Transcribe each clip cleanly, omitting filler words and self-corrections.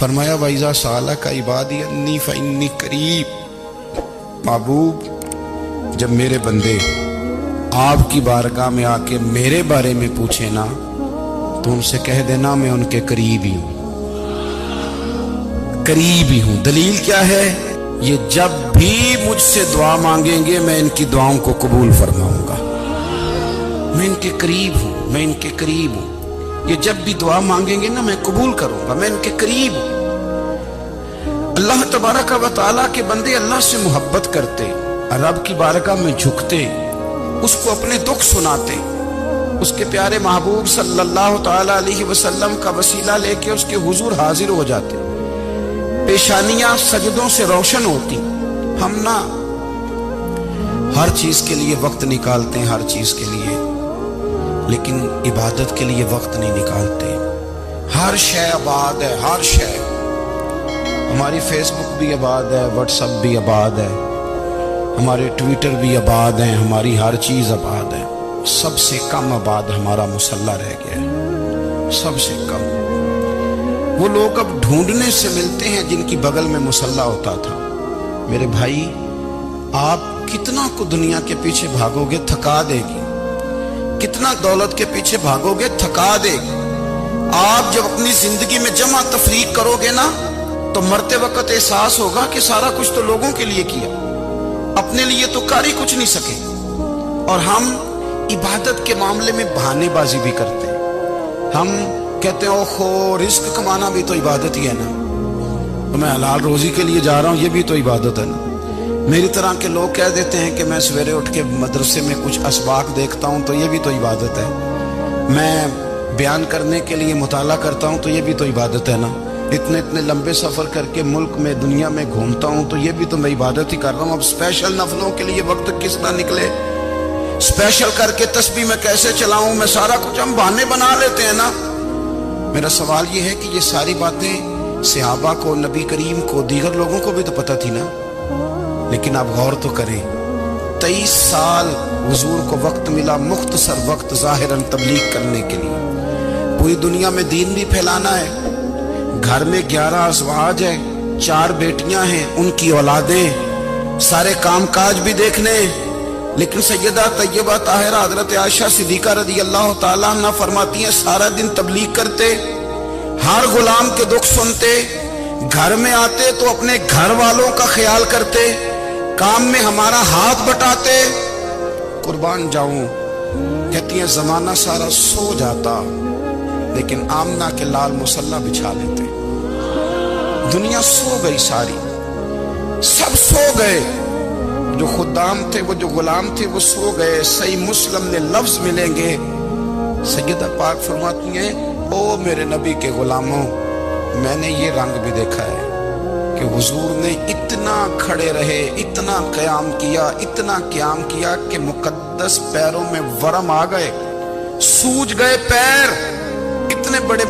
فرمایا وَإِذَا سَأَلَكَ عِبَادِي أَنِّي فَإِنِّي قَرِيب، محبوب جب میرے بندے آپ کی بارگاہ میں آ کے میرے بارے میں پوچھے نا تو ان سے کہہ دینا میں ان کے قریب ہی ہوں، قریب ہی ہوں۔ دلیل کیا ہے؟ یہ جب بھی مجھ سے دعا مانگیں گے میں ان کی دعاؤں کو قبول فرماؤں گا، میں ان کے قریب ہوں، میں ان کے قریب ہوں۔ یہ جب بھی دعا مانگیں گے نا میں قبول کروں گا، میں ان کے قریب ہوں۔ اللہ تبارک و تعالیٰ کے بندے اللہ سے محبت کرتے، رب کی بارگاہ میں جھکتے، اس کو اپنے دکھ سناتے، اس کے پیارے محبوب صلی اللہ تعالیٰ علیہ وسلم کا وسیلہ لے کے اس کے حضور حاضر ہو جاتے، پیشانیاں سجدوں سے روشن ہوتی۔ ہم نا ہر چیز کے لیے وقت نکالتے ہیں، ہر چیز کے لیے، لیکن عبادت کے لیے وقت نہیں نکالتے۔ ہر شے آباد ہے، ہر شے، ہماری فیس بک بھی آباد ہے، واٹس ایپ بھی آباد ہے، ہمارے ٹویٹر بھی آباد ہیں، ہماری ہر چیز آباد ہے۔ سب سے کم آباد ہمارا مصلی رہ گیا ہے، سب سے کم۔ وہ لوگ اب ڈھونڈنے سے ملتے ہیں جن کی بغل میں مصلی ہوتا تھا۔ میرے بھائی آپ کتنا کو دنیا کے پیچھے بھاگو گے تھکا دے گی، کتنا دولت کے پیچھے بھاگو گے تھکا دے گی۔ آپ جب اپنی زندگی میں جمع تفریق کرو گے نا تو مرتے وقت احساس ہوگا کہ سارا کچھ تو لوگوں کے لیے کیا، اپنے لیے تو کر ہی کچھ نہیں سکے۔ اور ہم عبادت کے معاملے میں بہانے بازی بھی کرتے ہیں۔ ہم کہتے ہیں اوخو رزق کمانا بھی تو عبادت ہی ہے نا، تو میں حلال روزی کے لیے جا رہا ہوں، یہ بھی تو عبادت ہے نا۔ میری طرح کے لوگ کہہ دیتے ہیں کہ میں سویرے اٹھ کے مدرسے میں کچھ اسباق دیکھتا ہوں تو یہ بھی تو عبادت ہے، میں بیان کرنے کے لیے مطالعہ کرتا ہوں تو یہ بھی تو عبادت ہے نا، اتنے لمبے سفر کر کے ملک میں دنیا میں گھومتا ہوں تو یہ بھی تو میں عبادت ہی کر رہا ہوں۔ اب اسپیشل نفلوں کے لیے وقت کس طرح نکلے، اسپیشل کر کے تسبیح میں کیسے چلاؤں، میں سارا کچھ ہم بہانے بنا لیتے ہیں نا۔ میرا سوال یہ ہے کہ یہ ساری باتیں صحابہ کو، نبی کریم کو، دیگر لوگوں کو بھی تو پتہ تھی نا، لیکن آپ غور تو کریں 23 سال حضور کو وقت ملا، مختصر وقت ظاہراً تبلیغ کرنے کے لیے، پوری دنیا میں دین بھی پھیلانا ہے۔ گھر میں 11 ازواج ہے، 4 بیٹیاں ہیں، ان کی اولادیں، سارے کام کاج بھی دیکھنے، لیکن سیدہ طیبہ طاہرہ حضرت عائشہ صدیقہ رضی اللہ تعالیٰ عنہ فرماتی ہیں سارا دن تبلیغ کرتے، ہر غلام کے دکھ سنتے، گھر میں آتے تو اپنے گھر والوں کا خیال کرتے، کام میں ہمارا ہاتھ بٹاتے۔ قربان جاؤں، کہتی ہیں زمانہ سارا سو جاتا لیکن آمنہ کے لال مصلی بچھا لیتے۔ دنیا سو گئی، ساری سب سو گئے، جو خدام تھے، وہ جو غلام تھے وہ سو گئے۔ صحیح مسلم میں لفظ ملیں گے، سیدہ پاک فرماتی ہیں او میرے نبی کے غلاموں، میں نے یہ رنگ بھی دیکھا ہے کہ حضور نے اتنا کھڑے رہے، اتنا قیام کیا، اتنا قیام کیا کہ مقدس پیروں میں ورم آ گئے، سوج گئے پیر، اتنے بڑے۔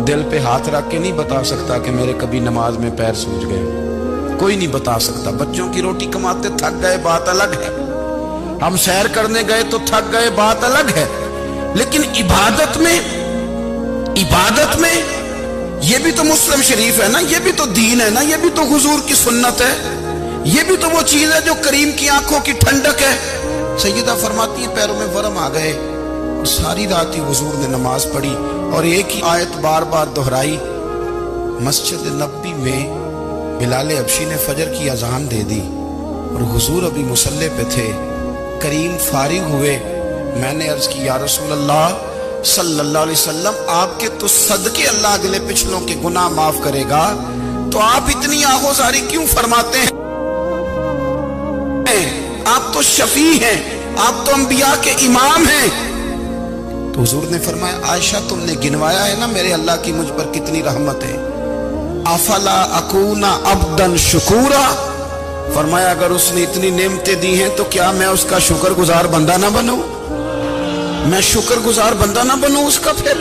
دل پہ ہاتھ رکھ کے نہیں بتا سکتا کہ میرے کبھی نماز میں پیر سوج گئے، کوئی نہیں بتا سکتا۔ بچوں کی روٹی کماتے تھک گئے بات الگ ہے، ہم سیر کرنے گئے تو تھک گئے بات الگ ہے، لیکن عبادت میں یہ بھی تو مسلم شریف ہے نا، یہ بھی تو دین ہے نا، یہ بھی تو حضور کی سنت ہے، یہ بھی تو وہ چیز ہے جو کریم کی آنکھوں کی ٹھنڈک ہے۔ سیدہ فرماتی ہیں پیروں میں ورم آ گئے، ساری رات ہی حضور نے نماز پڑھی اور ایک ہی آیت بار بار دہرائی۔ مسجد نبوی میں بلال حبشی نے فجر کی اذان دے دی اور حضور ابھی مصلی پہ تھے، کریم فارغ ہوئے، میں نے عرض کی یا رسول اللہ صلی اللہ علیہ وسلم آپ کے تو صدقے اللہ اگلے پچھلوں کے گناہ معاف کرے گا، تو آپ اتنی آہوزاری کیوں فرماتے ہیں؟ آپ تو شفیع ہیں، آپ تو انبیاء کے امام ہیں۔ تو حضور نے فرمایا عائشہ تم نے گنوایا ہے نا میرے اللہ کی مجھ پر کتنی رحمت ہے، افلا اکون عبدا شکورا، فرمایا اگر اس نے اتنی نعمتیں دی ہیں تو کیا میں اس کا شکر گزار بندہ نہ بنوں، میں شکر گزار بندہ نہ بنوں اس کا؟ پھر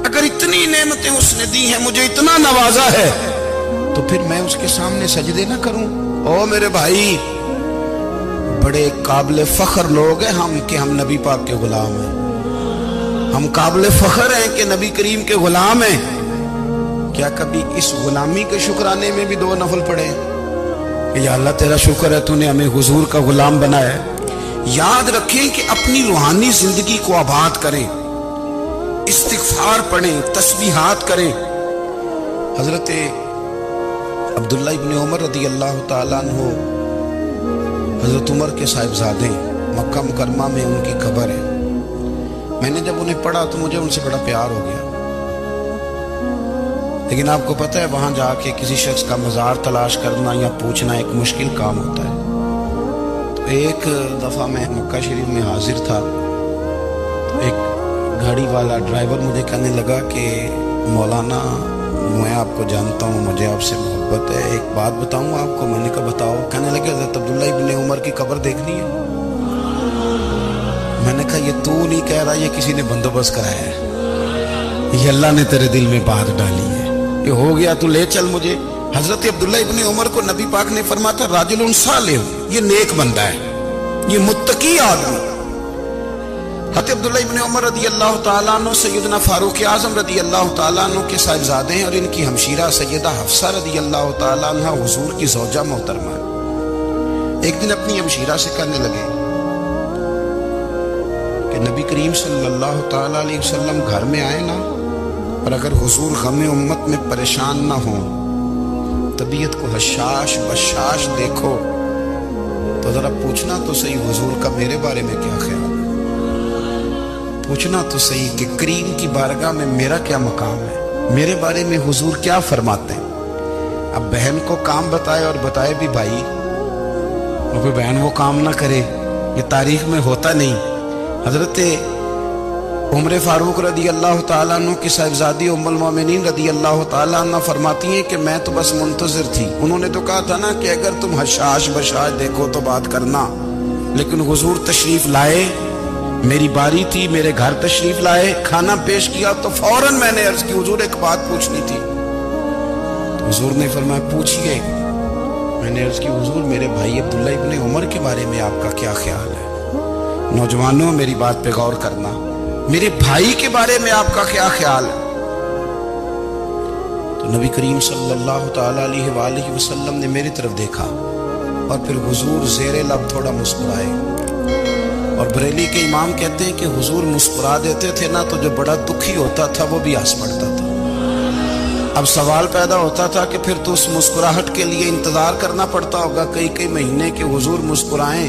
اگر اتنی نعمتیں اس نے دی ہیں، مجھے اتنا نوازا ہے، تو پھر میں اس کے سامنے سجدے نہ کروں؟ او میرے بھائی، بڑے قابل فخر لوگ ہیں ہم کہ ہم نبی پاک کے غلام ہیں، ہم قابل فخر ہیں کہ نبی کریم کے غلام ہیں، کیا کبھی اس غلامی کے شکرانے میں بھی 2 نفل پڑھے کہ یا اللہ تیرا شکر ہے تو نے ہمیں حضور کا غلام بنایا ہے؟ یاد رکھیں کہ اپنی روحانی زندگی کو آباد کریں، استغفار پڑھیں، تسبیحات کریں۔ حضرت عبداللہ ابن عمر رضی اللہ تعالیٰ عنہ حضرت عمر کے صاحبزادے، مکہ مکرمہ میں ان کی قبر ہے۔ میں نے جب انہیں پڑھا تو مجھے ان سے بڑا پیار ہو گیا، لیکن آپ کو پتہ ہے وہاں جا کے کسی شخص کا مزار تلاش کرنا یا پوچھنا ایک مشکل کام ہوتا ہے۔ تو ایک دفعہ میں مکہ شریف میں حاضر تھا، ایک گاڑی والا ڈرائیور مجھے کہنے لگا کہ مولانا میں آپ کو جانتا ہوں، مجھے آپ سے محبت ہے، ایک بات بتاؤں آپ کو۔ میں نے کہا بتاؤ۔ کہنے لگے حضرت عبداللہ ابن عمر کی قبر دیکھنی ہے۔ میں نے کہا یہ تو نہیں کہہ رہا، یہ کسی نے بندوبست کرایا ہے، یہ اللہ نے تیرے دل میں بات ڈالی ہے، یہ ہو گیا تو لے چل مجھے۔ حضرت عبداللہ ابن عمر کو نبی پاک نے فرمایا تھا راجل صالح، یہ نیک بندہ ہے، یہ متقی آدمی۔ حضرت عبداللہ ابن عمر رضی اللہ تعالیٰ عنہ سیدنا فاروق اعظم رضی اللہ تعالیٰ عنہ کے صاحبزادے ہیں، اور ان کی ہمشیرہ سیدہ حفصہ رضی اللہ تعالیٰ عنہ حضور کی زوجہ محترمہ۔ ایک دن اپنی ہمشیرہ سے کہنے لگے کہ نبی کریم صلی اللہ تعالیٰ علیہ وسلم گھر میں آئے نا، اور اگر حضور غم امت میں پریشان نہ ہوں، طبیعت کو حشاش بشاش دیکھو، تو ذرا پوچھنا تو صحیح حضور کا میرے بارے میں کیا خیال ہے، پوچھنا تو صحیح کہ کریم کی بارگاہ میں میرا کیا مقام ہے، میرے بارے میں حضور کیا فرماتے ہیں۔ اب بہن کو کام بتائے اور بتائے بھی بھائی، اور پھر بہن وہ کام نہ کرے، یہ تاریخ میں ہوتا نہیں۔ حضرت عمر فاروق رضی اللہ تعالیٰ عنہ کی صاحبزادی ام المومنین رضی اللہ تعالیٰ عنہ فرماتی ہیں کہ میں تو بس منتظر تھی۔ انہوں نے تو کہا تھا نا کہ اگر تم حشاش بشاش دیکھو تو بات کرنا، لیکن حضور تشریف لائے، میری باری تھی، میرے گھر تشریف لائے، کھانا پیش کیا تو فوراً میں نے عرض کی حضور ایک بات پوچھنی تھی۔ تو حضور نے فرمایا پوچھئے۔ میں نے عرض کی حضور میرے بھائی عبداللہ ابن عمر کے بارے میں آپ کا کیا خیال ہے؟ نوجوانوں میری بات پہ غور کرنا، میرے بھائی کے بارے میں آپ کا کیا خیال ہے؟ تو نبی کریم صلی اللہ تعالیٰ علیہ وآلہ وسلم نے میری طرف دیکھا، اور پھر حضور زیر لب تھوڑا مسکرائے، اور بریلی کے امام کہتے ہیں کہ حضور مسکرا دیتے تھے نا تو جو بڑا دکھی ہوتا تھا وہ بھی ہنس پڑتا تھا۔ اب سوال پیدا ہوتا تھا کہ پھر تو اس مسکراہٹ کے لیے انتظار کرنا پڑتا ہوگا کئی مہینے کہ حضور مسکرائیں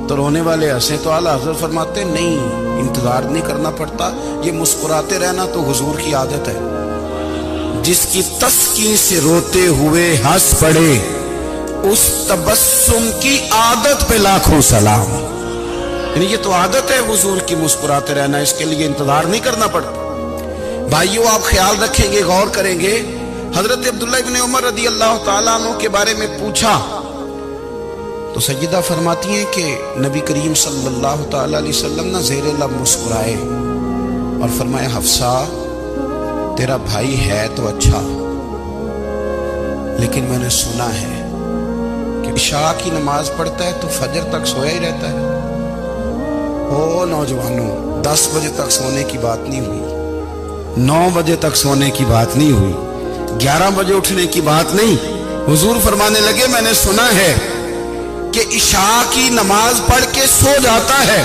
تو رونے والے ہنسیں، تو اعلیٰ حضرت فرماتے نہیں، انتظار نہیں کرنا پڑتا، یہ مسکراتے رہنا تو حضور کی عادت ہے۔ جس کی تسکین سے روتے ہوئے ہنس پڑے، اس تبسم کی عادت پہ لاکھوں سلام۔ یعنی یہ تو عادت ہے حضور کی مسکراتے رہنا، اس کے لیے انتظار نہیں کرنا پڑتا۔ بھائیو آپ خیال رکھیں گے، غور کریں گے، حضرت عبداللہ ابن عمر رضی اللہ تعالیٰ عنہ کے بارے میں پوچھا تو سیدہ فرماتی ہیں کہ نبی کریم صلی اللہ تعالیٰ علیہ وسلم نہ زیر لب مسکرائے اور فرمایا حفصہ تیرا بھائی ہے تو اچھا، لیکن میں نے سنا ہے کہ عشاء کی نماز پڑھتا ہے تو فجر تک سویا ہی رہتا ہے۔ او نوجوانوں، 10 بجے تک سونے کی بات نہیں ہوئی، 9 بجے تک سونے کی بات نہیں ہوئی، 11 بجے اٹھنے کی بات نہیں۔ حضور فرمانے لگے میں نے سنا ہے کہ عشاء کی نماز پڑھ کے سو جاتا ہے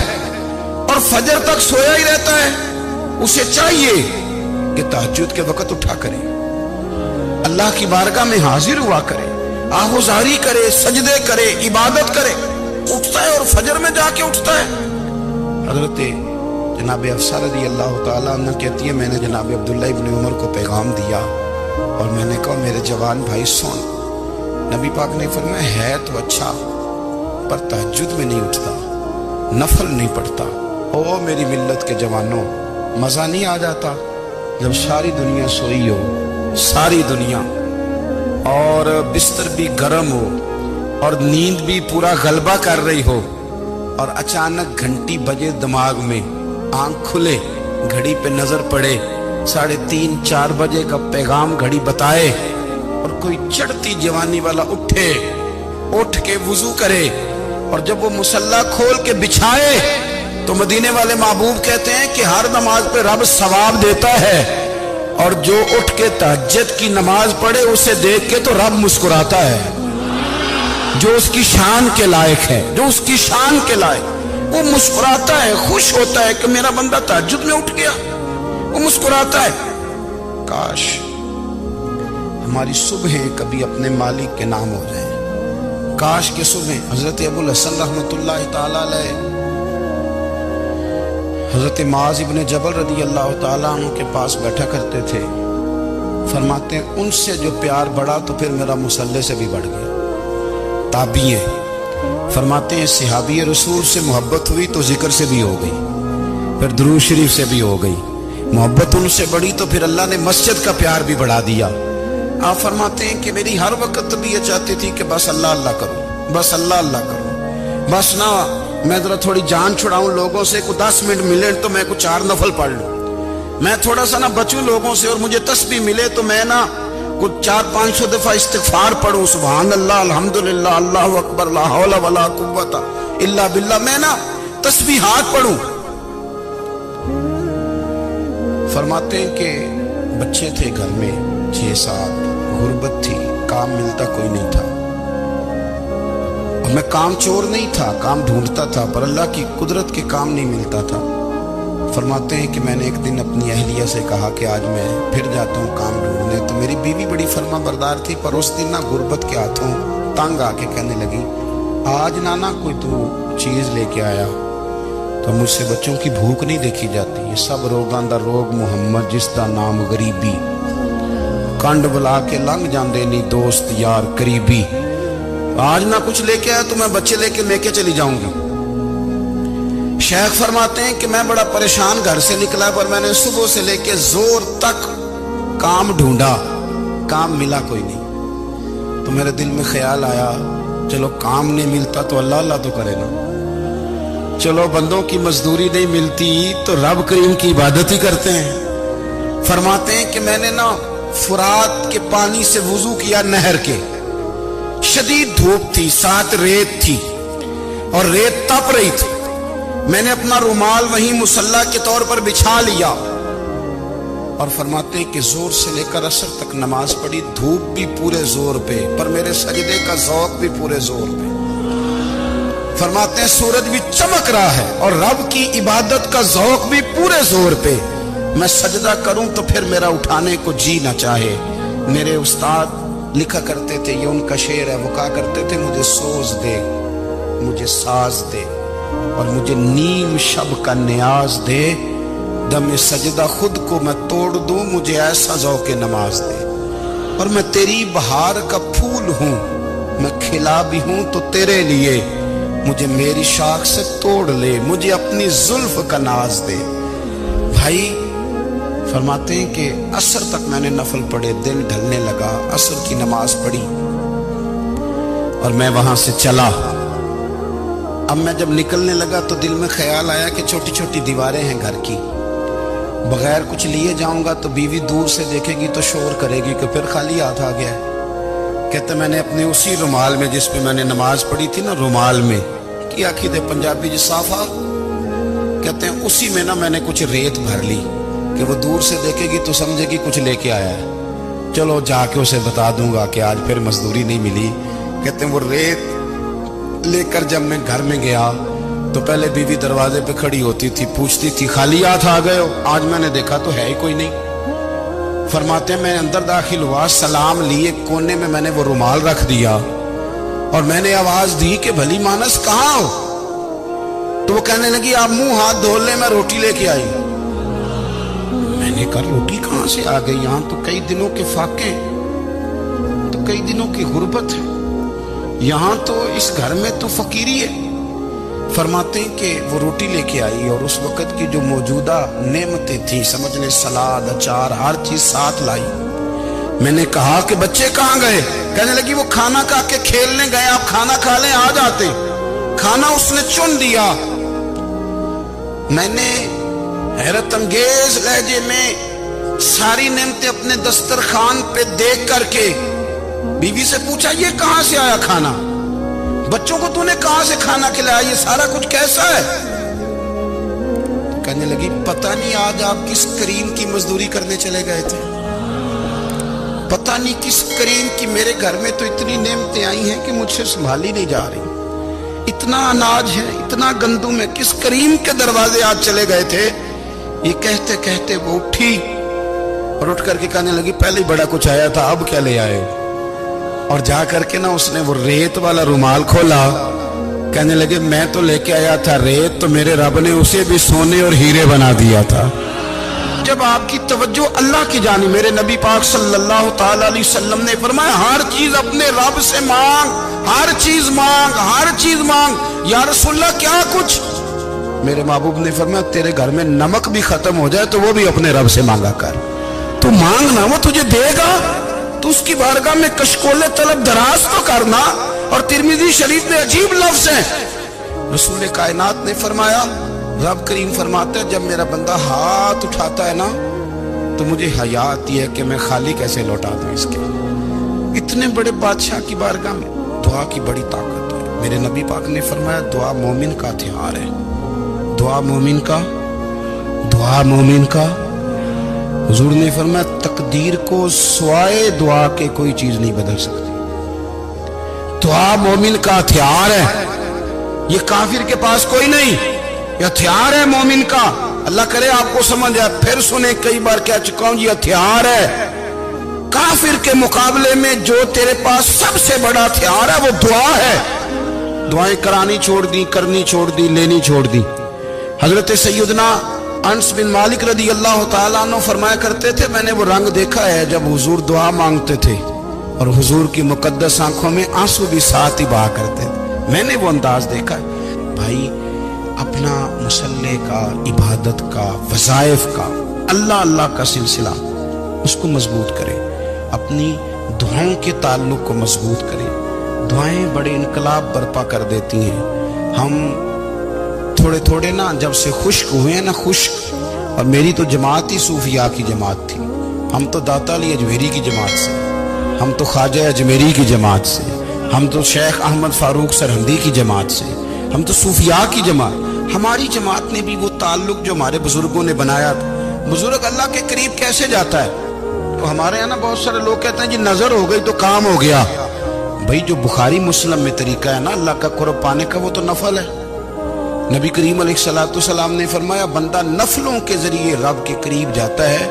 اور فجر تک سویا ہی رہتا ہے، اسے چاہیے کہ تہجد کے وقت اٹھا کرے، اللہ کی بارگاہ میں حاضر ہوا کرے، آہوزاری کرے، سجدے کرے، عبادت کرے، اٹھتا ہے اور فجر میں جا کے اٹھتا ہے۔ حضرت جناب حفصہ رضی اللہ تعالیٰ عنہ کہتی ہے میں نے جناب عبداللہ ابن عمر کو پیغام دیا اور میں نے کہا میرے جوان بھائی سن، نبی پاک نے فرمایا ہے تو اچھا پر تہجد میں نہیں اٹھتا، نفل نہیں پڑھتا۔ او میری ملت کے جوانوں، مزہ نہیں آ جاتا جب ساری دنیا سوئی ہو، ساری دنیا، اور بستر بھی گرم ہو اور نیند بھی پورا غلبہ کر رہی ہو، اور اچانک گھنٹی بجے دماغ میں، آنکھ کھلے، گھڑی پہ نظر پڑے، 3:30 4 بجے کا پیغام گھڑی بتائے، اور کوئی چڑھتی جوانی والا اٹھ کے وضو کرے، اور جب وہ مصلی کھول کے بچھائے تو مدینے والے محبوب کہتے ہیں کہ ہر نماز پہ رب ثواب دیتا ہے، اور جو اٹھ کے تہجد کی نماز پڑھے اسے دیکھ کے تو رب مسکراتا ہے، جو اس کی شان کے لائق ہے، جو اس کی شان کے لائق، وہ مسکراتا ہے، خوش ہوتا ہے کہ میرا بندہ تہجد میں اٹھ گیا، وہ مسکراتا ہے۔ کاش ہماری صبحیں کبھی اپنے مالک کے نام ہو جائیں، کاش کہ صبح حضرت ابو الحسن رحمۃ اللہ تعالی علیہ حضرت معاذ ابن جبل رضی اللہ تعالیٰ عنہ کے پاس بیٹھا کرتے تھے، فرماتے ہیں ان سے جو پیار بڑھا تو پھر میرا مصلی سے بھی بڑھ گیا۔ تابعی ہیں، فرماتے ہیں صحابی رسول سے محبت ہوئی تو ذکر سے بھی ہو گئی، پھر درود شریف سے بھی ہو گئی، محبت ان سے بڑھی تو پھر اللہ نے مسجد کا پیار بھی بڑھا دیا۔ آپ فرماتے ہیں کہ میری ہر وقت طبیعت چاہتی تھی کہ بس اللہ اللہ کروں، بس اللہ اللہ کروں، بس نہ میں ذرا تھوڑی جان چھڑاؤں لوگوں سے، کو 10 منٹ ملے تو میں کو 4 نفل پڑھ لوں، میں تھوڑا سا نہ بچوں لوگوں سے، اور مجھے تسبیح ملے تو میں نہ کچھ 400-500 دفعہ استغفار پڑھوں، سبحان اللہ، الحمدللہ، اللہ اکبر، لا حول ولا قوت الا باللہ، میں نہ تسبیحات پڑھوں۔ فرماتے ہیں کہ بچے تھے گھر میں 6-7، غربت تھی، کام ملتا کوئی نہیں تھا، اور میں کام چور نہیں تھا، کام ڈھونڈتا تھا، پر اللہ کی قدرت کے کام نہیں ملتا تھا۔ فرماتے ہیں کہ میں نے ایک دن اپنی اہلیہ سے کہا کہ آج میں پھر جاتا ہوں کام ڈھونڈنے، تو میری بیوی بڑی فرما بردار تھی، پر اس دن نہ غربت کے ہاتھوں تنگ آ کے کہنے لگی آج نانا کوئی تو چیز لے کے آیا، تو مجھ سے بچوں کی بھوک نہیں دیکھی جاتی، یہ سب روگاں دا روگ محمد جس دا نام غریبی، کنڈ بلا کے لنگ جاندے نہیں دوست یار قریبی، آج نہ کچھ لے کے آیا تو میں بچے لے کے چلی جاؤں گی۔ شیخ فرماتے ہیں کہ میں بڑا پریشان گھر سے نکلا، پر میں نے صبح سے لے کے زور تک کام ڈھونڈا، کام ملا کوئی نہیں، تو میرے دل میں خیال آیا چلو کام نہیں ملتا تو اللہ اللہ تو کرے نا، چلو بندوں کی مزدوری نہیں ملتی تو رب کریم کی عبادت ہی کرتے ہیں۔ فرماتے ہیں کہ میں نے نا فرات کے پانی سے وضو کیا، نہر کے، شدید دھوپ تھی، ساتھ ریت تھی اور ریت تپ رہی تھی، میں نے اپنا رومال وہیں مصلی کے طور پر بچھا لیا، اور فرماتے ہیں کہ زور سے لے کر عصر تک نماز پڑھی، دھوپ بھی پورے زور پہ، پر میرے سجدے کا ذوق بھی پورے زور پہ۔ فرماتے ہیں سورج بھی چمک رہا ہے اور رب کی عبادت کا ذوق بھی پورے زور پہ، میں سجدہ کروں تو پھر میرا اٹھانے کو جی نہ چاہے۔ میرے استاد لکھا کرتے تھے، یہ ان کا شعر ہے، وہ کہا کرتے تھے مجھے سوز دے، مجھے ساز دے، اور مجھے نیم شب کا نیاز دے، دم سجدہ خود کو میں توڑ دوں، مجھے ایسا ذوق نماز دے، اور میں تیری بہار کا پھول ہوں، میں کھلا بھی ہوں تو تیرے لیے، مجھے میری شاخ سے توڑ لے، مجھے اپنی زلف کا ناز دے۔ بھائی فرماتے ہیں کہ عصر تک میں نے نفل پڑھے، دل ڈھلنے لگا، عصر کی نماز پڑھی اور میں وہاں سے چلا۔ اب میں جب نکلنے لگا تو دل میں خیال آیا کہ چھوٹی چھوٹی دیواریں ہیں گھر کی، بغیر کچھ لیے جاؤں گا تو بیوی دور سے دیکھے گی تو شور کرے گی کہ پھر خالی ہاتھ آ گیا ہے۔ کہتے میں نے اپنے اسی رومال میں جس پہ میں نے نماز پڑھی تھی نا، رومال میں کیا کھیدے پنجابی جسافہ کہتے ہیں، اسی میں نا میں نے کچھ ریت بھر لی کہ وہ دور سے دیکھے گی تو سمجھے گی کچھ لے کے آیا ہے، چلو جا کے اسے بتا دوں گا کہ آج پھر مزدوری نہیں ملی۔ کہتے ہیں وہ ریت لے کر جب میں گھر میں گیا تو پہلے بیوی دروازے پہ کھڑی ہوتی تھی، پوچھتی تھی خالی ہاتھ آ گئے ہو؟ آج میں نے دیکھا تو ہے ہی کوئی نہیں۔ فرماتے ہیں میں اندر داخل ہوا، سلام لیے، کونے میں نے وہ رومال رکھ دیا اور میں نے آواز دی کہ بھلی مانس کہاں ہو؟ تو وہ کہنے لگی آپ منہ ہاتھ دھو لیں، میں روٹی لے کے آئی۔ میں نے کہا روٹی کہاں سے آ گئی؟ یہاں تو کئی دنوں کے فاقے، تو کئی دنوں کی غربت ہے، یہاں تو اس گھر میں تو فقیری ہے۔ فرماتے ہیں کہ وہ روٹی لے کے آئی اور اس وقت کی جو موجودہ نعمتیں تھیں، سمجھ لیں سلاد، اچار، ہر چیز ساتھ لائی۔ میں نے کہا کہ بچے کہاں گئے؟ کہنے لگی وہ کھانا کھا کے کھیلنے گئے، آپ کھانا کھا لیں آ جاتے۔ کھانا اس نے چن دیا۔ میں نے حیرت انگیز لہجے میں ساری نعمتیں اپنے دسترخوان پہ دیکھ کر کے بیوی سے پوچھا یہ کہاں سے آیا کھانا؟ بچوں کو تو نے کہاں سے کھانا کھلایا؟ یہ سارا کچھ کیسا ہے؟ کہنے لگی پتہ نہیں آج آپ کس کریم کی مزدوری کرنے چلے گئے تھے، پتہ نہیں کس کریم کی، میرے گھر میں تو اتنی نعمتیں آئی ہیں کہ مجھ سے سنبھالی نہیں جا رہی، اتنا اناج ہے، اتنا گندم ہے، کس کریم کے دروازے آج چلے گئے تھے؟ یہ کہتے کہتے وہ اٹھی اور اٹھ کر کے کہنے لگی پہلے ہی بڑا کچھ آیا تھا، اب کیا لے آئے ہو؟ اور جا کر کے نا اس نے وہ ریت والا رومال کھولا، کہنے لگے میں تو لے کے آیا تھا ریت، تو میرے رب نے اسے بھی سونے اور ہیرے بنا دیا تھا۔ جب آپ کی توجہ اللہ کی جانب، میرے نبی پاک صلی اللہ تعالی علیہ وسلم نے فرمایا ہر چیز اپنے رب سے مانگ، ہر چیز مانگ، ہر چیز مانگ۔ یا رسول اللہ کیا کچھ؟ میرے محبوب نے فرمایا تیرے گھر میں نمک بھی ختم ہو جائے تو وہ بھی اپنے رب سے مانگا کر، تو مانگنا وہ تجھے دے گا، تو اس کی بارگاہ میں کشکول طلب دراز تو کرنا۔ اور ترمذی شریف میں عجیب لفظ ہیں، رسول کائنات نے فرمایا، رب کریم فرماتا ہے جب میرا بندہ ہاتھ اٹھاتا ہے نا تو مجھے حیا آتی ہے کہ میں خالی کیسے لوٹا دوں اس کے۔ اتنے بڑے بادشاہ کی بارگاہ میں دعا کی بڑی طاقت ہے۔ میرے نبی پاک نے فرمایا دعا مومن کا ہتھیار ہے، دعا مومن کا، دعا مومن کا۔ حضور نے فرمایا تقدیر کو سوائے دعا کے کوئی چیز نہیں بدل سکتی، دعا مومن کا ہتھیار ہے، یہ کافر کے پاس کوئی نہیں، یہ ہتھیار ہے مومن کا۔ اللہ کرے آپ کو سمجھ آئے، پھر سنیں، کئی بار کہہ چکا ہوں یہ ہتھیار ہے۔ کافر کے مقابلے میں جو تیرے پاس سب سے بڑا ہتھیار ہے وہ دعا ہے۔ دعائیں کرانی چھوڑ دی، کرنی چھوڑ دی، لینی چھوڑ دی۔ حضرت سیدنا انس بن مالک رضی اللہ تعالیٰ عنہ فرمایا کرتے تھے میں نے وہ رنگ دیکھا ہے جب حضور دعا مانگتے تھے اور حضور کی مقدس آنکھوں میں آنسو بھی ساتھ ہی بہا کرتے تھے، میں نے وہ انداز دیکھا ہے۔ بھائی اپنا مصلی کا، عبادت کا، وظائف کا، اللہ اللہ کا سلسلہ اس کو مضبوط کرے، اپنی دعاؤں کے تعلق کو مضبوط کرے۔ دعائیں بڑے انقلاب برپا کر دیتی ہیں۔ ہم تھوڑے تھوڑے نا جب سے خشک ہوئے ہیں نا، خشک، اور میری تو جماعت ہی صوفیاء کی جماعت تھی، ہم تو داتا علی اجمیری کی جماعت سے، ہم تو خواجہ اجمیری کی جماعت سے، ہم تو شیخ احمد فاروق سرہندی کی جماعت سے، ہم تو صوفیاء کی جماعت۔ ہماری جماعت نے بھی وہ تعلق جو ہمارے بزرگوں نے بنایا تھا۔ بزرگ اللہ کے قریب کیسے جاتا ہے؟ تو ہمارے یہاں نا بہت سارے لوگ کہتے ہیں جی نظر ہو گئی تو کام ہو گیا۔ بھائی جو بخاری مسلم میں طریقہ ہے نا اللہ کا قرب پانے کا وہ تو نفل ہے۔ نبی کریم علیہ السلام نے فرمایا بندہ نفلوں کے ذریعے رب کے قریب جاتا ہے،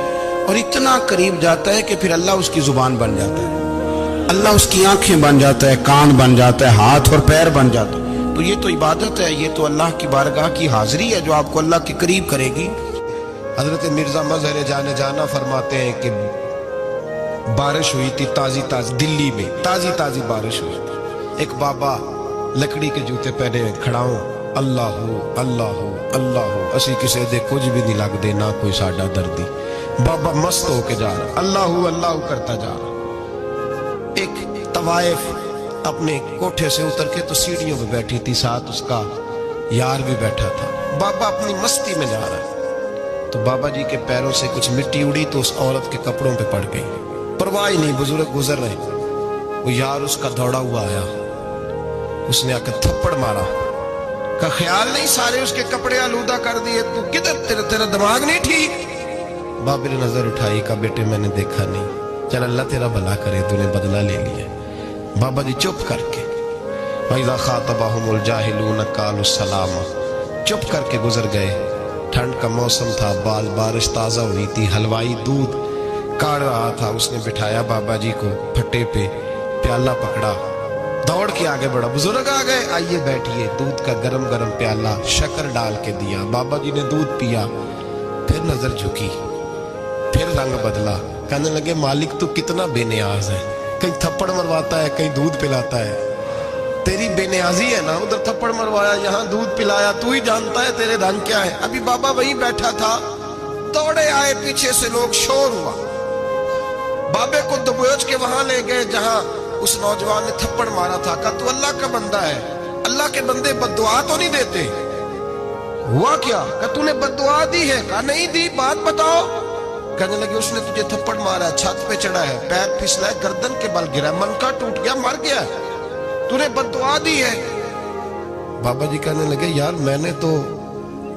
اور اتنا قریب جاتا ہے کہ پھر اللہ اس کی زبان بن جاتا ہے، اللہ اس کی آنکھیں بن جاتا ہے، کان بن جاتا ہے، ہاتھ اور پیر بن جاتا ہے۔ تو یہ تو عبادت ہے، یہ تو اللہ کی بارگاہ کی حاضری ہے جو آپ کو اللہ کے قریب کرے گی۔ حضرت مرزا مظہر جانا فرماتے ہیں کہ بارش ہوئی تھی تازی دلی میں تازی بارش ہوئی تھی، ایک بابا لکڑی کے جوتے پہنے کھڑا ہوں، اللہ ہو اللہ ہو اللہ ہو، اسی کسے دے کچھ بھی نہیں لگ دے، نہ کوئی ساڈا دردی۔ بابا مست ہو کے جا رہا، اللہ ہو کرتا جا رہا۔ ایک طوائف اپنے کوٹھے سے اتر کے تو سیڑھیوں پہ بیٹھی تھی، ساتھ اس کا یار بھی بیٹھا تھا۔ بابا اپنی مستی میں جا رہا ہے تو بابا جی کے پیروں سے کچھ مٹی اڑی تو اس عورت کے کپڑوں پہ پڑ گئی، پرواہ نہیں، بزرگ گزر رہے، وہ یار اس کا دوڑا ہوا آیا، اس نے آ کر تھپڑ مارا، کا خیال نہیں سارے اس کے کپڑے آلودہ کر دیے، تو کدھر تیرا دماغ نہیں ٹھیک؟ بابا نے نظر اٹھائی، کہا بیٹے میں نے دیکھا نہیں، چل اللہ تیرا بھلا کرے، تو نے بدلہ لے لیا۔ بابا جی چپ کر کے وَإِذَا خَاطَبَهُمُ الْجَاهِلُونَ قَالُوا السَّلَامَ، چپ کر کے گزر گئے۔ ٹھنڈ کا موسم تھا، بارش تازہ ہوئی تھی، حلوائی دودھ کاڑ رہا تھا، اس نے بٹھایا بابا جی کو پھٹے پہ، پیالہ پکڑا، دوڑ کے آگے بڑھا، بزرگ آ گئے، آئیے بیٹھیے، دودھ کا گرم پیالہ شکر ڈال کے دیا، بابا جی نے دودھ پیا، پھر نظر جھکی، پھر رنگ بدلا، کہنے لگے مالک تو کتنا بے نیاز ہے، کہیں تھپڑ مرواتا ہے، کہیں دودھ پلاتا ہے، تیری بے نیازی ہے نا، ادھر تھپڑ مروایا، یہاں دودھ پلایا، تو ہی جانتا ہے تیرے رنگ کیا ہے۔ ابھی بابا وہی بیٹھا تھا، دوڑے آئے پیچھے سے لوگ، شور ہوا، بابے کو دبوچ کے وہاں لے گئے جہاں اس نوجوان نے تھپڑ مارا تھا، کہا تو اللہ کا بندہ ہے، اللہ کے بندے بد دعا تو نہیں دیتے، ہوا کیا؟ کہا تو نے بد دعا دی ہے؟ کہا نہیں دی، بات بتاؤ۔ کہنے لگے اس نے تجھے تھپڑ مارا ہے، چھت پہ چڑھا ہے، پیر پھسلا ہے، گردن کے بل گرا ہے، منکا ٹوٹ گیا، مر گیا، تو نے بد دعا دی ہے۔ بابا جی کہنے لگے یار میں نے تو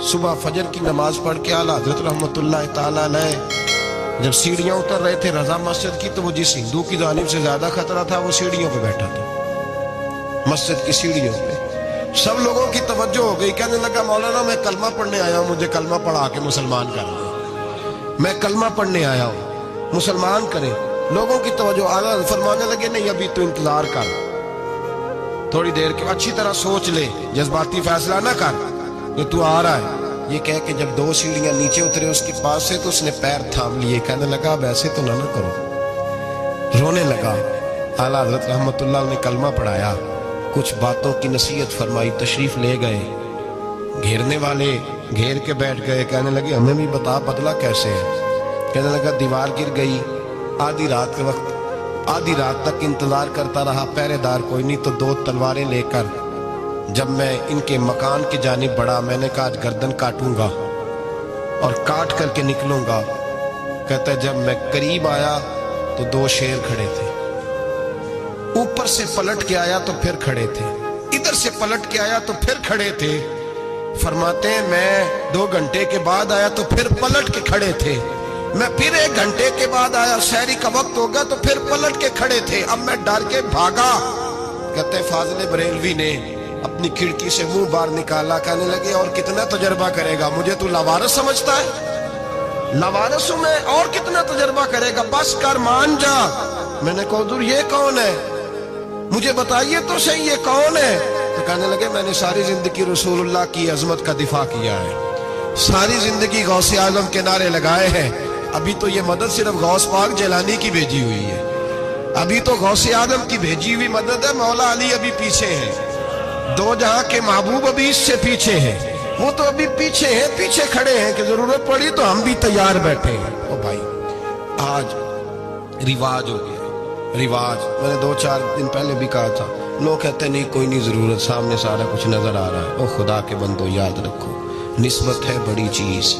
صبح فجر کی نماز پڑھ کے اعلیٰ حضرت رحمت اللہ تعالیٰ علیہ جب سیڑھیاں اتر رہے تھے رضا مسجد کی، تو وہ جس ہندو کی جانب سے زیادہ خطرہ تھا وہ سیڑھیوں پہ بیٹھا تھا، مسجد کی سیڑھیوں پہ۔ سب لوگوں کی توجہ ہو گئی، کہنے لگا مولانا میں کلمہ پڑھنے آیا ہوں، مجھے کلمہ پڑھا کے مسلمان کر دیں، میں کلمہ پڑھنے آیا ہوں، مسلمان کریں۔ لوگوں کی توجہ، اعلیٰ فرمانے لگے نہیں ابھی تو انتظار کر، تھوڑی دیر کے اچھی طرح سوچ لے، جذباتی فیصلہ نہ کر کہ تو آ رہا ہے۔ یہ کہہ کے جب 2 سیڑھیاں نیچے اترے اس کے پاس سے، تو اس نے پیر تھام لیے، کہنے لگا اب ایسے تو نہ کرو، رونے لگا۔ اعلیٰ حضرت رحمت اللہ نے کلمہ پڑھایا، کچھ باتوں کی نصیحت فرمائی، تشریف لے گئے۔ گھیرنے والے گھیر کے بیٹھ گئے، کہنے لگے ہمیں بھی بتا بدلہ کیسے ہے؟ کہنے لگا دیوار گر گئی، آدھی رات کے وقت، آدھی رات تک انتظار کرتا رہا، پہرے دار کوئی نہیں، تو 2 تلواریں لے کر جب میں ان کے مکان کی جانب بڑھا، میں نے کہا آج گردن کاٹوں گا اور کاٹ کر کے نکلوں گا۔ کہتا ہے جب میں قریب آیا تو 2 شیر کھڑے تھے، اوپر سے پلٹ کے آیا تو پھر کھڑے تھے، ادھر سے پلٹ کے آیا تو پھر کھڑے تھے۔ فرماتے ہیں میں 2 گھنٹے کے بعد آیا تو پھر پلٹ کے کھڑے تھے، میں پھر 1 گھنٹے کے بعد آیا، سحری کا وقت ہوگا تو پھر پلٹ کے کھڑے تھے، اب میں ڈر کے بھاگا۔ کہتے ہیں فاضل بریلوی نے اپنی کھڑکی سے منہ باہر نکالا، کہنے لگے اور کتنا تجربہ کرے گا، مجھے تو لاوارث سمجھتا ہے؟ لاوارث ہوں میں، اور کتنا تجربہ کرے گا، بس کر مان جا۔ میں نے کہا حضور یہ کون ہے، مجھے بتائیے تو صحیح یہ کون ہے؟ تو کہنے لگے میں نے ساری زندگی رسول اللہ کی عظمت کا دفاع کیا ہے، ساری زندگی غوث اعظم کے نعرے لگائے ہیں، ابھی تو یہ مدد صرف غوث پاک جیلانی کی بھیجی ہوئی ہے، ابھی تو غوث اعظم کی بھیجی ہوئی مدد ہے، مولا علی ابھی پیچھے ہیں، 2 جہاں کے محبوب ابھی اس سے پیچھے ہیں، وہ تو ابھی پیچھے ہیں، پیچھے کھڑے ہیں کہ ضرورت پڑی تو ہم بھی تیار بیٹھے ہیں۔ او بھائی آج رواج ہو گیا، رواج، میں نے 2-4 دن پہلے بھی کہا تھا، لوگ کہتے ہیں نہیں کوئی نہیں ضرورت، سامنے سارا کچھ نظر آ رہا ہے۔ او خدا کے بندو یاد رکھو، نسبت ہے بڑی چیز،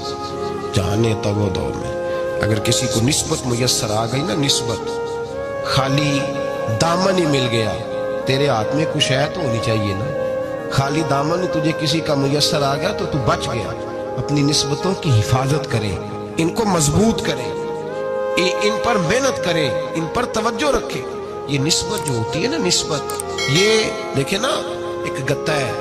جانے تگو دو میں، اگر کسی کو نسبت میسر آ گئی نا، نسبت، خالی دامن ہی مل گیا، تیرے ہاتھ میں کچھ ہے تو ہونی چاہیے نا، خالی دامن تجھے کسی کا میسر آ گیا تو بچ گیا۔ اپنی نسبتوں کی حفاظت کریں، ان کو مضبوط کریں، ان پر محنت کریں، ان پر توجہ رکھیں۔ یہ نسبت جو ہوتی ہے نا، نسبت، یہ دیکھیں نا ایک گتا ہے،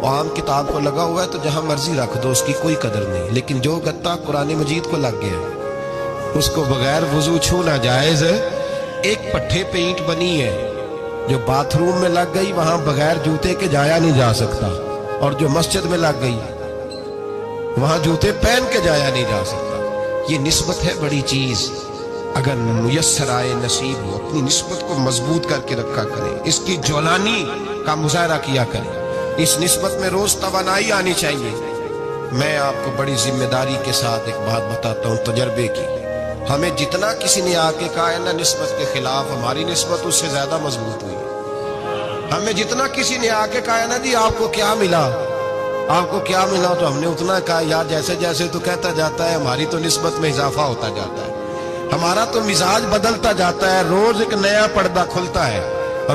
عام کتاب کو لگا ہوا ہے تو جہاں مرضی رکھ دو، اس کی کوئی قدر نہیں، لیکن جو گتا قرآن مجید کو لگ گیا اس کو بغیر وضو چھونا جائز ہے۔ ایک پٹھے پہ اینٹ بنی ہے، جو باتھ روم میں لگ گئی وہاں بغیر جوتے کے جایا نہیں جا سکتا، اور جو مسجد میں لگ گئی وہاں جوتے پہن کے جایا نہیں جا سکتا۔ یہ نسبت ہے بڑی چیز، اگر میسر آئے نصیب ہو، اپنی نسبت کو مضبوط کر کے رکھا کریں، اس کی جولانی کا مظاہرہ کیا کریں، اس نسبت میں روز توانائی آنی چاہیے۔ میں آپ کو بڑی ذمہ داری کے ساتھ ایک بات بتاتا ہوں تجربے کی، ہمیں جتنا کسی نے آ کے کہا ہے نا نسبت کے خلاف، ہماری نسبت اس سے زیادہ مضبوط ہوئی۔ ہمیں جتنا کسی نے آ کے کہا ہے نا جی آپ کو کیا ملا، آپ کو کیا ملا، تو ہم نے اتنا کہا یار جیسے جیسے تو کہتا جاتا ہے ہماری تو نسبت میں اضافہ ہوتا جاتا ہے، ہمارا تو مزاج بدلتا جاتا ہے، روز ایک نیا پردہ کھلتا ہے،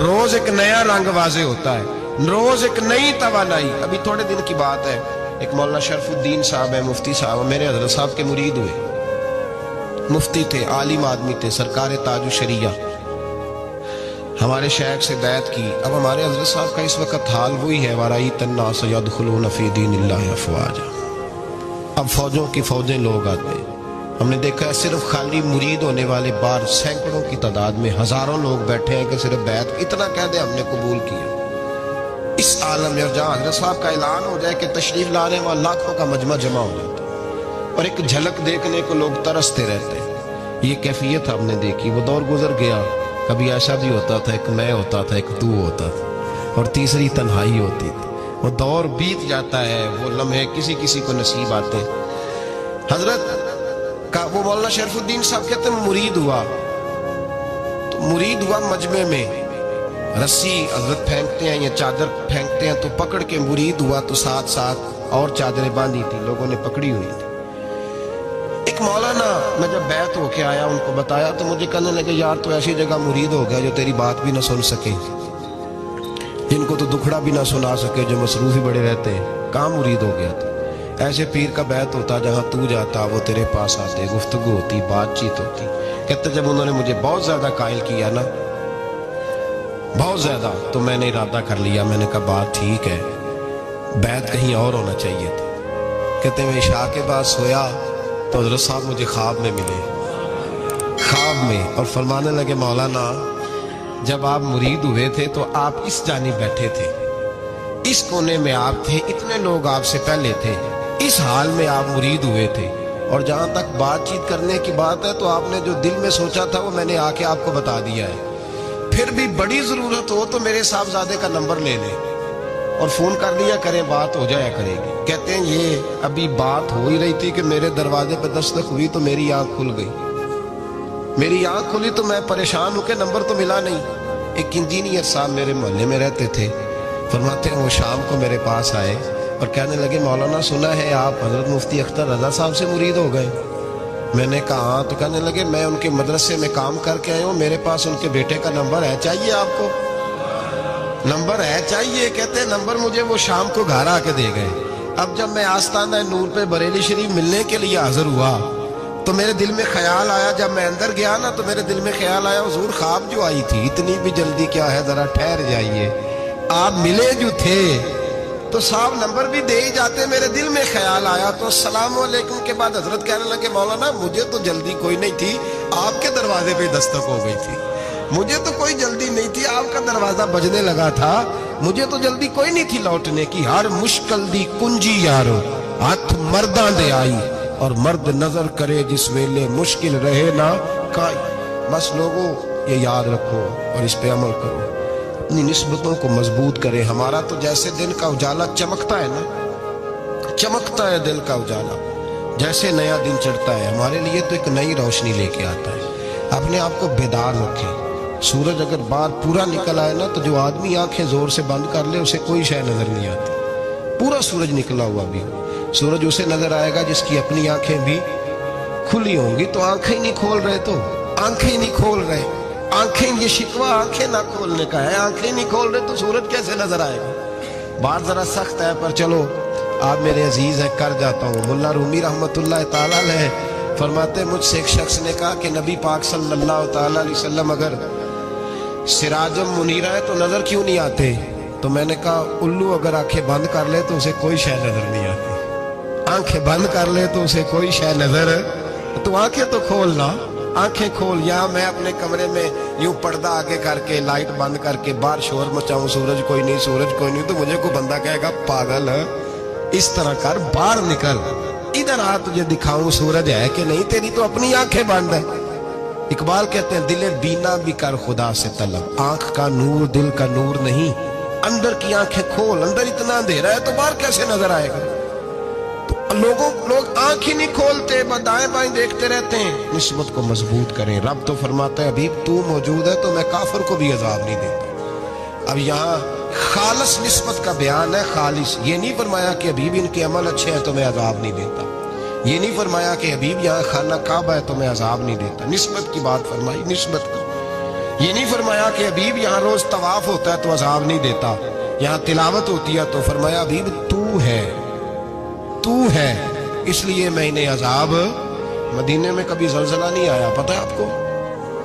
روز ایک نیا رنگ واضح ہوتا ہے، روز ایک نئی توانائی۔ ابھی تھوڑے دن کی بات ہے، ایک مولانا شرف الدین صاحب ہے، مفتی صاحب، میرے حضرت صاحب کے مرید ہوئے، مفتی تھے، عالم آدمی تھے، سرکار تاج الشریعہ، ہمارے شیخ سے بیعت کی۔ اب ہمارے حضرت صاحب کا اس وقت حال وہی ہے، وَرَأَيْتَ النَّاسَ يَدْخُلُونَ فِي دِينِ اللَّهِ أَفْوَاجًا، اب فوجوں کی فوجیں لوگ آتے ہیں، ہم نے دیکھا ہے صرف خالی مرید ہونے والے بار سینکڑوں کی تعداد میں ہزاروں لوگ بیٹھے ہیں کہ صرف بیعت اتنا کہہ دیں ہم نے قبول کیا۔ اس عالم میں جہاں حضرت صاحب کا اعلان ہو جائے کہ تشریف لانے وہاں لاکھوں کا مجمع جمع ہو جاتا ہے، اور ایک جھلک دیکھنے کو لوگ ترستے رہتے ہیں۔ یہ کیفیت ہم نے دیکھی، وہ دور گزر گیا، کبھی ایسا بھی ہوتا تھا، ایک میں ہوتا تھا، ایک تو ہوتا تھا، اور تیسری تنہائی ہوتی تھی۔ وہ دور بیت جاتا ہے، وہ لمحے کسی کسی کو نصیب آتے ہیں۔ حضرت کا وہ مولانا شرف الدین صاحب کہتے ہیں مرید ہوا، تو مرید ہوا مجمع میں، رسی حضرت پھینکتے ہیں یا چادر پھینکتے ہیں تو پکڑ کے مرید ہوا، تو ساتھ ساتھ اور چادریں باندھی تھی، لوگوں نے پکڑی ہوئی تھی۔ ایک مولانا، میں جب بیعت ہو کے آیا ان کو بتایا تو مجھے کہنے لگے یار تو ایسی جگہ مرید ہو گیا جو تیری بات بھی نہ سن سکے، جن کو تو دکھڑا بھی نہ سنا سکے، جو مصروف ہی بڑے رہتے ہیں، کہاں مرید ہو گیا تھا۔ ایسے پیر کا بیت ہوتا جہاں تو جاتا وہ تیرے پاس آتے, گفتگو ہوتی, بات چیت ہوتی. کہتے جب انہوں نے مجھے بہت زیادہ قائل کیا نا, بہت زیادہ, تو میں نے ارادہ کر لیا, میں نے کہا بات ٹھیک ہے, بیت کہیں اور ہونا چاہیے تھا. کہتے ہیں میں عشاء کے بعد سویا تو حضرت صاحب مجھے خواب میں ملے, خواب میں, اور فرمانے لگے مولانا جب آپ مرید ہوئے تھے تو آپ اس جانب بیٹھے تھے, اس کونے میں آپ تھے, اتنے لوگ آپ سے پہلے تھے, اس حال میں آپ مرید ہوئے تھے, اور جہاں تک بات چیت کرنے کی بات ہے تو آپ نے جو دل میں سوچا تھا وہ میں نے آ کے آپ کو بتا دیا ہے. پھر بھی بڑی ضرورت ہو تو میرے صاحبزادے کا نمبر لے لیں اور فون کر لیا کریں, بات ہو جایا کرے گی. کہتے ہیں یہ ابھی بات ہو ہی رہی تھی کہ میرے دروازے پہ دستک ہوئی تو میری آنکھ کھل گئی. میری آنکھ کھلی تو میں پریشان ہوں کہ نمبر تو ملا نہیں. ایک انجینئر صاحب میرے محلے میں رہتے تھے, فرماتے ہیں وہ شام کو میرے پاس آئے اور کہنے لگے مولانا سنا ہے آپ حضرت مفتی اختر رضا صاحب سے مرید ہو گئے. میں نے کہا ہاں. تو کہنے لگے میں ان کے مدرسے میں کام کر کے آئے ہوں, میرے پاس ان کے بیٹے کا نمبر ہے, چاہیے آپ کو؟ نمبر ہے چاہیے. کہتے ہیں نمبر مجھے وہ شام کو گھر آ کے دے گئے. اب جب میں آستانہ نور پہ بریلی شریف ملنے کے لیے حاضر ہوا تو میرے دل میں خیال آیا, جب میں اندر گیا نا تو میرے دل میں خیال آیا حضور خواب جو آئی تھی اتنی بھی جلدی کیا ہے, ذرا ٹھہر جائیے, آپ ملے جو تھے تو صاحب نمبر بھی دے ہی جاتے. میرے دل میں خیال آیا تو السلام علیکم کے بعد حضرت کہنے لگے مولانا مجھے تو جلدی کوئی نہیں تھی, آپ کے دروازے پہ دستک ہو گئی تھی. مجھے تو کوئی جلدی نہیں تھی, آپ کا دروازہ بجنے لگا تھا, مجھے تو جلدی کوئی نہیں تھی لوٹنے کی. ہر مشکل دی کنجی یارو ہاتھ مرداں دے آئی, اور مرد نظر کرے جس ویلے مشکل رہے نا کائی. بس لوگوں یہ یاد رکھو اور اس پہ عمل کرو, اپنی نسبتوں کو مضبوط کریں. ہمارا تو جیسے دن کا اجالا چمکتا ہے نا, چمکتا ہے دل کا اجالا, جیسے نیا دن چڑھتا ہے ہمارے لیے تو ایک نئی روشنی لے کے آتا ہے. اپنے آپ کو بیدار رکھیں. سورج اگر باہر پورا نکل آئے نا تو جو آدمی آنکھیں زور سے بند کر لے اسے کوئی شے نظر نہیں آتی. پورا سورج نکلا ہوا بھی سورج اسے نظر آئے گا جس کی اپنی آنکھیں بھی کھلی ہوں گی. تو آنکھیں ہی نہیں کھول رہے, تو آنکھیں ہی نہیں کھول رہے, آنکھیں, یہ شکوہ آنکھیں نہ کھولنے کا ہے, آنکھیں نہیں کھول رہے تو سورج کیسے نظر آئے گا. بات ذرا سخت ہے پر چلو آپ میرے عزیز ہیں, کر جاتا ہوں. ملا رومی رحمت اللہ تعالیٰ علیہ فرماتے مجھ سے ایک شخص نے کہا کہ نبی پاک صلی اللہ تعالیٰ علیہ وسلم اگر سراجم منیرہ ہے تو نظر کیوں نہیں آتے؟ تو میں نے کہا الو اگر آنکھیں بند کر لے تو اسے کوئی شے نظر نہیں آتی. آنکھیں بند کر لے تو اسے کوئی شے نظر, تو آنکھیں تو کھولنا, آنکھیں کھول. یہاں میں اپنے کمرے میں یوں پردہ آگے کر کے لائٹ بند کر کے باہر شور مچاؤں, سورج کوئی نہیں, سورج کوئی نہیں, تو مجھے کوئی بندہ کہے گا پاگل ہے. اس طرح کر, باہر نکل, ادھر آ تجھے دکھاؤں سورج ہے کہ نہیں, تیری تو اپنی آنکھیں بند ہے. اقبال کہتے ہیں دل بینا بھی کر خدا سے طلب, آنکھ کا نور دل کا نور نہیں, اندر کی آنکھیں کھول. اندر اتنا اندھیرا ہے تو باہر کیسے نظر آئے گا؟ لوگ آنکھ ہی نہیں کھولتے, دائیں بائیں دیکھتے رہتے ہیں. نسبت کو مضبوط کریں. رب تو فرماتا ہے حبیب تو موجود ہے تو میں کافر کو بھی عذاب نہیں دیتا. اب یہاں خالص نسبت کا بیان ہے, خالص. یہ نہیں فرمایا کہ حبیب ان کے عمل اچھے ہیں تو میں عذاب نہیں دیتا. یہ نہیں فرمایا کہ حبیب یہاں خانہ کعبہ ہے تو میں عذاب نہیں دیتا. نسبت کی بات فرمائی, نسبت کی. یہ نہیں فرمایا کہ حبیب یہاں روز طواف ہوتا ہے تو عذاب نہیں دیتا. یہاں تلاوت ہوتی ہے تو فرمایا حبیب تو ہے, تو ہے, اس لیے میں انہیں عذاب. مدینے میں کبھی زلزلہ نہیں آیا, پتہ ہے آپ کو؟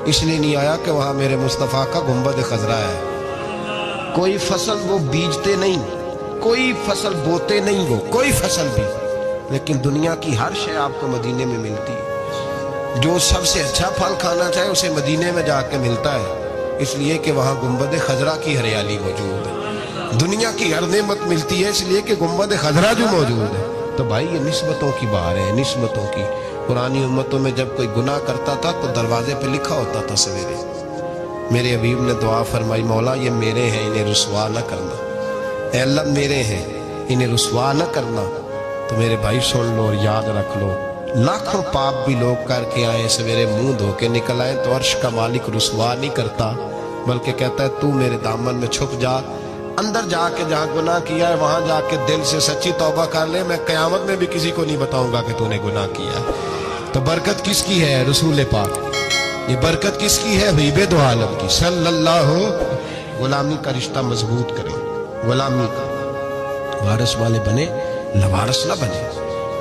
اس لیے نہیں آیا کہ وہاں میرے مصطفیٰ کا گنبد خضرا ہے. کوئی فصل وہ بیجتے نہیں, کوئی فصل بوتے نہیں, وہ کوئی فصل بھی, لیکن دنیا کی ہر شے آپ کو مدینے میں ملتی ہے. جو سب سے اچھا پھل کھانا چاہے اسے مدینے میں جا کے ملتا ہے, اس لیے کہ وہاں گنبد خضرا کی ہریالی موجود ہے. دنیا کی ہر نعمت ملتی ہے اس لیے کہ گنبد خضرا جو موجود ہے. تو بھائی یہ نسبتوں کی بات ہے, نسبتوں کی. پرانی امتوں میں جب کوئی گناہ کرتا تھا تو دروازے پہ لکھا ہوتا تھا سویرے. میرے حبیب نے دعا فرمائی مولا یہ میرے ہیں انہیں رسوا نہ کرنا, اے اللہ میرے ہیں انہیں رسوا نہ کرنا. تو میرے بھائی سن لو اور یاد رکھ لو, لاکھوں پاپ بھی لوگ کر کے آئیں سویرے منہ دھو کے نکل آئیں تو عرش کا مالک رسوا نہیں کرتا, بلکہ کہتا ہے تو میرے دامن میں چھپ جا, اندر جا کے جہاں گناہ کیا ہے وہاں جا کے دل سے سچی توبہ کر لے, میں قیامت میں بھی کسی کو نہیں بتاؤں گا کہ تو نے گناہ کیا ہے. تو برکت کس کی ہے؟ رسول پاک. یہ برکت کس کی ہے؟ حبیب دو عالم کی صلی اللہ. غلامی کا رشتہ مضبوط کریں, غلامی کا وارث والے بنے, لوارث نہ بنے.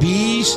20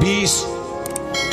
20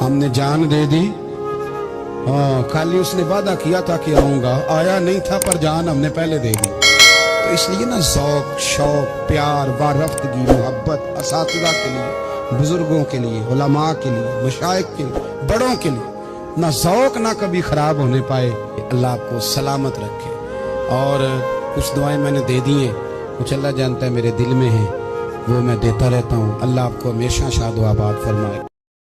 ہم نے جان دے دی. کل ہی اس نے وعدہ کیا تھا کہ آؤں گا, آیا نہیں تھا پر جان ہم نے پہلے دے دی. تو اس لیے نا ذوق, شوق, پیار, وارفتگی, محبت اساتذہ کے لیے, بزرگوں کے لیے, علماء کے لیے, مشائخ کے لیے, بڑوں کے لیے نہ ذوق نہ کبھی خراب ہونے پائے. اللہ آپ کو سلامت رکھے. اور کچھ دعائیں میں نے دے دی ہیں, کچھ اللہ جانتا ہے میرے دل میں ہیں, وہ میں دیتا رہتا ہوں. اللہ آپ کو ہمیشہ شاد و آباد فرمائے.